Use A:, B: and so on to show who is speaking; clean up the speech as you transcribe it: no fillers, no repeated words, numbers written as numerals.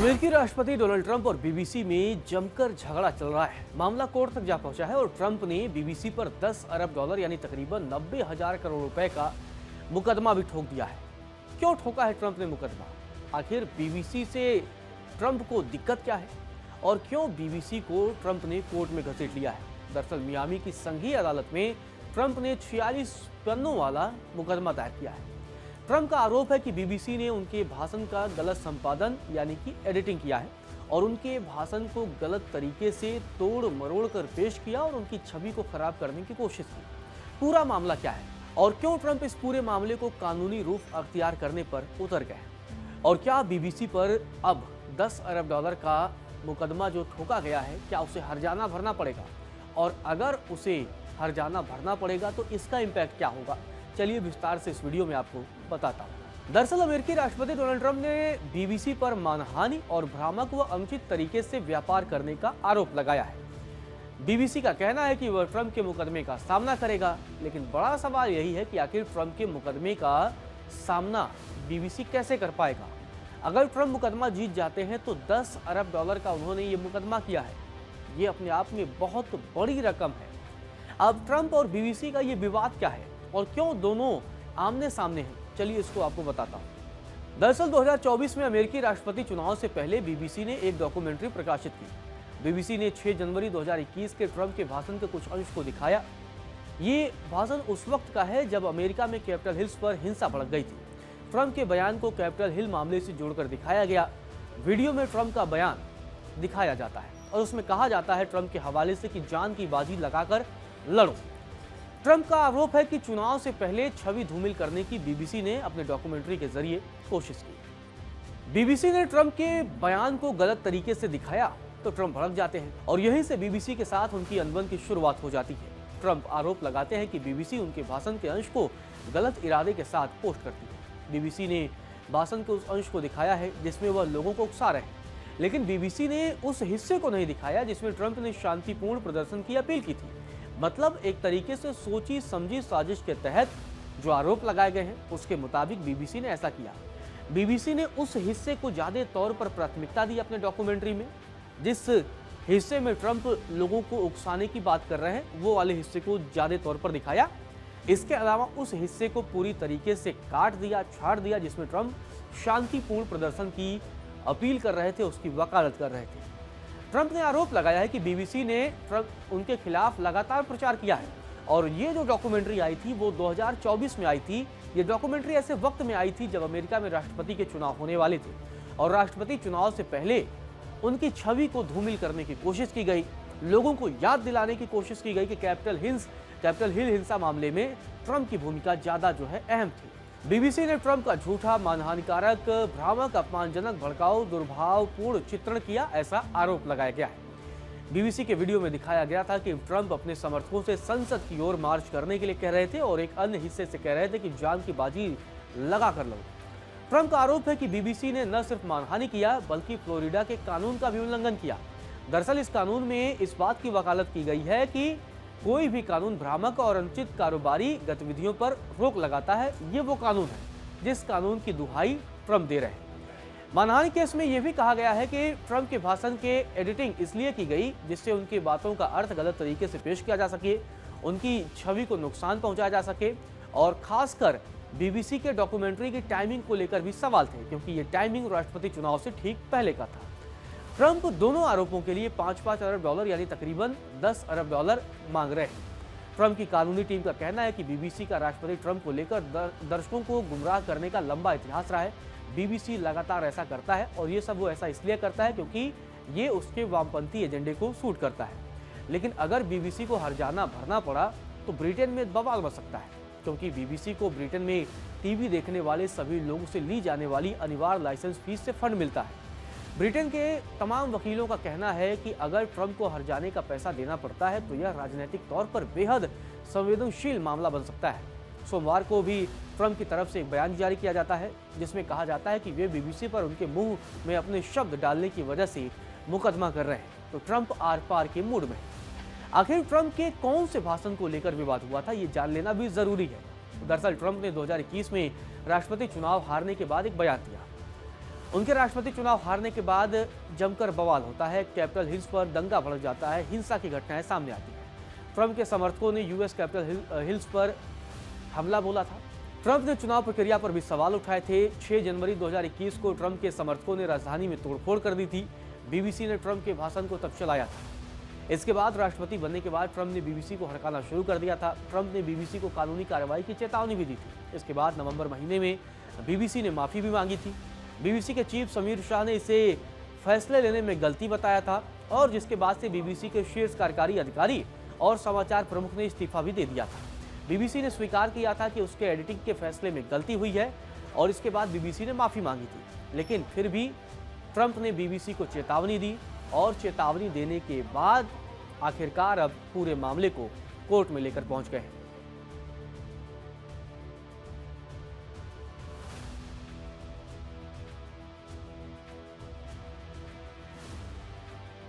A: अमेरिकी राष्ट्रपति Donald Trump और बीबीसी में जमकर झगड़ा चल रहा है। मामला कोर्ट तक जा पहुंचा है और ट्रंप ने बीबीसी पर 10 अरब डॉलर यानी तकरीबन 90,000 करोड़ रुपए का मुकदमा भी ठोक दिया है। क्यों ठोका है ट्रंप ने मुकदमा? आखिर बीबीसी से ट्रंप को दिक्कत क्या है और क्यों बीबीसी को ट्रंप ने कोर्ट में घसीट लिया है? दरअसल मियामी की संघीय अदालत में ट्रंप ने 46 पन्नों वाला मुकदमा दायर किया है। ट्रंप का आरोप है कि बीबीसी ने उनके भाषण का गलत संपादन यानी कि एडिटिंग किया है और उनके भाषण को गलत तरीके से तोड़ मरोड़ कर पेश किया और उनकी छवि को खराब करने की कोशिश की। पूरा मामला क्या है और क्यों ट्रंप इस पूरे मामले को कानूनी रूप अख्तियार करने पर उतर गए और क्या बीबीसी पर अब 10 अरब डॉलर का मुकदमा जो ठोका गया है क्या उसे हर्जाना भरना पड़ेगा और अगर उसे हर्जाना भरना पड़ेगा तो इसका इम्पैक्ट क्या होगा? चलिए विस्तार से इस वीडियो में आपको बताता हूं। दरअसल अमेरिकी राष्ट्रपति डोनाल्ड ट्रंप ने बीबीसी पर मानहानि और भ्रामक व अनुचित तरीके से व्यापार करने का आरोप लगाया है। बीबीसी का कहना है कि वह ट्रंप के मुकदमे का सामना करेगा, लेकिन बड़ा सवाल यही है कि आखिर ट्रंप के मुकदमे का सामना बीबीसी कैसे कर पाएगा? अगर ट्रंप मुकदमा जीत जाते हैं तो 10 अरब डॉलर का उन्होंने ये मुकदमा किया है। ये अपने आप में बहुत बड़ी रकम है। अब ट्रंप और बीबीसी का ये विवाद क्या है और क्यों दोनों आमने सामने हैं? चलिए इसको आपको बताता हूं। दरअसल 2024 में अमेरिकी राष्ट्रपति चुनाव से पहले बीबीसी ने एक डॉक्यूमेंट्री प्रकाशित की। बीबीसी ने 6 जनवरी 2021 के ट्रंप के भाषण के कुछ अंश को दिखाया। ये भाषण उस वक्त का है जब अमेरिका में कैपिटल हिल्स पर हिंसा भड़क गई थी। ट्रंप के बयान को कैपिटल हिल मामले से जोड़कर दिखाया गया। वीडियो में ट्रंप का बयान दिखाया जाता है और उसमें कहा जाता है ट्रंप के हवाले से कि जान की बाजी लगाकर लड़ो। ट्रंप का आरोप है कि चुनाव से पहले छवि धूमिल करने की बीबीसी ने अपने डॉक्यूमेंट्री के जरिए कोशिश की। बीबीसी ने ट्रंप के बयान को गलत तरीके से दिखाया तो ट्रंप भड़क जाते हैं और यहीं से बीबीसी के साथ उनकी अनबन की शुरुआत हो जाती है। ट्रंप आरोप लगाते हैं कि बीबीसी उनके भाषण के अंश को गलत इरादे के साथ पोस्ट करती है। बीबीसी ने भाषण के उस अंश को दिखाया है जिसमें वह लोगों को उकसा रहे हैं, लेकिन बीबीसी ने उस हिस्से को नहीं दिखाया जिसमें ट्रंप ने शांतिपूर्ण प्रदर्शन की अपील की थी। मतलब एक तरीके से सोची समझी साजिश के तहत जो आरोप लगाए गए हैं उसके मुताबिक बीबीसी ने ऐसा किया। बीबीसी ने उस हिस्से को ज्यादा तौर पर प्राथमिकता दी अपने डॉक्यूमेंट्री में। जिस हिस्से में ट्रंप लोगों को उकसाने की बात कर रहे हैं वो वाले हिस्से को ज्यादा तौर पर दिखाया। इसके अलावा उस हिस्से को पूरी तरीके से काट दिया, छाड़ दिया जिसमें ट्रंप शांतिपूर्ण प्रदर्शन की अपील कर रहे थे, उसकी वकालत कर रहे थे। ट्रंप ने आरोप लगाया है कि बीबीसी ने ट्रंप उनके खिलाफ लगातार प्रचार किया है और ये जो डॉक्यूमेंट्री आई थी वो 2024 में आई थी। ये डॉक्यूमेंट्री ऐसे वक्त में आई थी जब अमेरिका में राष्ट्रपति के चुनाव होने वाले थे और राष्ट्रपति चुनाव से पहले उनकी छवि को धूमिल करने की कोशिश की गई। लोगों को याद दिलाने की कोशिश की गई कि कैपिटल हिल हिंसा मामले में ट्रंप की भूमिका ज्यादा जो है अहम थी। बीबीसी ने ट्रंप का झूठा, मानहानिकारक, भ्रामक, अपमानजनक, भड़काऊ, दुर्भावपूर्ण चित्रण किया, ऐसा आरोप लगाया गया है। बीबीसी के वीडियो में दिखाया गया था कि ट्रंप अपने समर्थकों से संसद की ओर मार्च करने के लिए कह रहे थे और एक अन्य हिस्से से कह रहे थे कि जान की बाजी लगा कर लो। ट्रंप का आरोप है कि बीबीसी ने न सिर्फ मानहानि किया बल्कि फ्लोरिडा के कानून का भी उल्लंघन किया। दरअसल इस कानून में इस बात की वकालत की गई है कि कोई भी कानून भ्रामक और अनुचित कारोबारी गतिविधियों पर रोक लगाता है। ये वो कानून है जिस कानून की दुहाई ट्रंप दे रहे हैं। मानहानि केस में यह भी कहा गया है कि ट्रंप के भाषण के एडिटिंग इसलिए की गई जिससे उनकी बातों का अर्थ गलत तरीके से पेश किया जा सके, उनकी छवि को नुकसान पहुंचाया जा सके और खासकर बीबीसी के डॉक्यूमेंट्री की टाइमिंग को लेकर भी सवाल थे क्योंकि ये टाइमिंग राष्ट्रपति चुनाव से ठीक पहले का था। ट्रंप दोनों आरोपों के लिए 5-5 अरब डॉलर यानी तकरीबन 10 अरब डॉलर मांग रहे हैं। ट्रंप की कानूनी टीम का कहना है कि बीबीसी का राष्ट्रपति ट्रंप को लेकर दर्शकों को गुमराह करने का लंबा इतिहास रहा है। बीबीसी लगातार ऐसा करता है और ये सब वो ऐसा इसलिए करता है क्योंकि ये उसके वामपंथी एजेंडे को सूट करता है। लेकिन अगर बीबीसी को हर्जाना भरना पड़ा तो ब्रिटेन में बवाल मच सकता है क्योंकि बीबीसी को ब्रिटेन में टीवी देखने वाले सभी लोगों से ली जाने वाली अनिवार्य लाइसेंस फीस से फंड मिलता है। ब्रिटेन के तमाम वकीलों का कहना है कि अगर ट्रंप को हर्जाने का पैसा देना पड़ता है तो यह राजनीतिक तौर पर बेहद संवेदनशील मामला बन सकता है। सोमवार को भी ट्रंप की तरफ से एक बयान जारी किया जाता है जिसमें कहा जाता है कि वे बीबीसी पर उनके मुंह में अपने शब्द डालने की वजह से मुकदमा कर रहे हैं तो ट्रंप आर पार के मूड में। आखिर ट्रंप के कौन से भाषण को लेकर विवाद हुआ था ये जान लेना भी जरूरी है। दरअसल ट्रंप ने 2021 में राष्ट्रपति चुनाव हारने के बाद एक बयान दिया। उनके राष्ट्रपति चुनाव हारने के बाद जमकर बवाल होता है। कैपिटल हिल्स पर दंगा भड़क जाता है, हिंसा की घटनाएं सामने आती हैं। ट्रंप के समर्थकों ने यूएस कैपिटल हिल्स पर हमला बोला था। ट्रंप ने चुनाव प्रक्रिया पर भी सवाल उठाए थे। 6 जनवरी 2021 को ट्रंप के समर्थकों ने राजधानी में तोड़फोड़ कर दी थी। बीबीसी ने ट्रंप के भाषण को तब चलाया था। इसके बाद राष्ट्रपति बनने के बाद ट्रंप ने बीबीसी को हड़काना शुरू कर दिया था। ट्रंप ने बीबीसी को कानूनी कार्रवाई की चेतावनी भी दी थी। इसके बाद नवंबर महीने में बीबीसी ने माफी भी मांगी थी। बीबीसी के चीफ समीर शाह ने इसे फैसले लेने में गलती बताया था और जिसके बाद से बीबीसी के शीर्ष कार्यकारी अधिकारी और समाचार प्रमुख ने इस्तीफा भी दे दिया था। बीबीसी ने स्वीकार किया था कि उसके एडिटिंग के फैसले में गलती हुई है और इसके बाद बीबीसी ने माफी मांगी थी। लेकिन फिर भी ट्रंप ने बीबीसी को चेतावनी दी और चेतावनी देने के बाद आखिरकार अब पूरे मामले को कोर्ट में लेकर पहुंच गए हैं।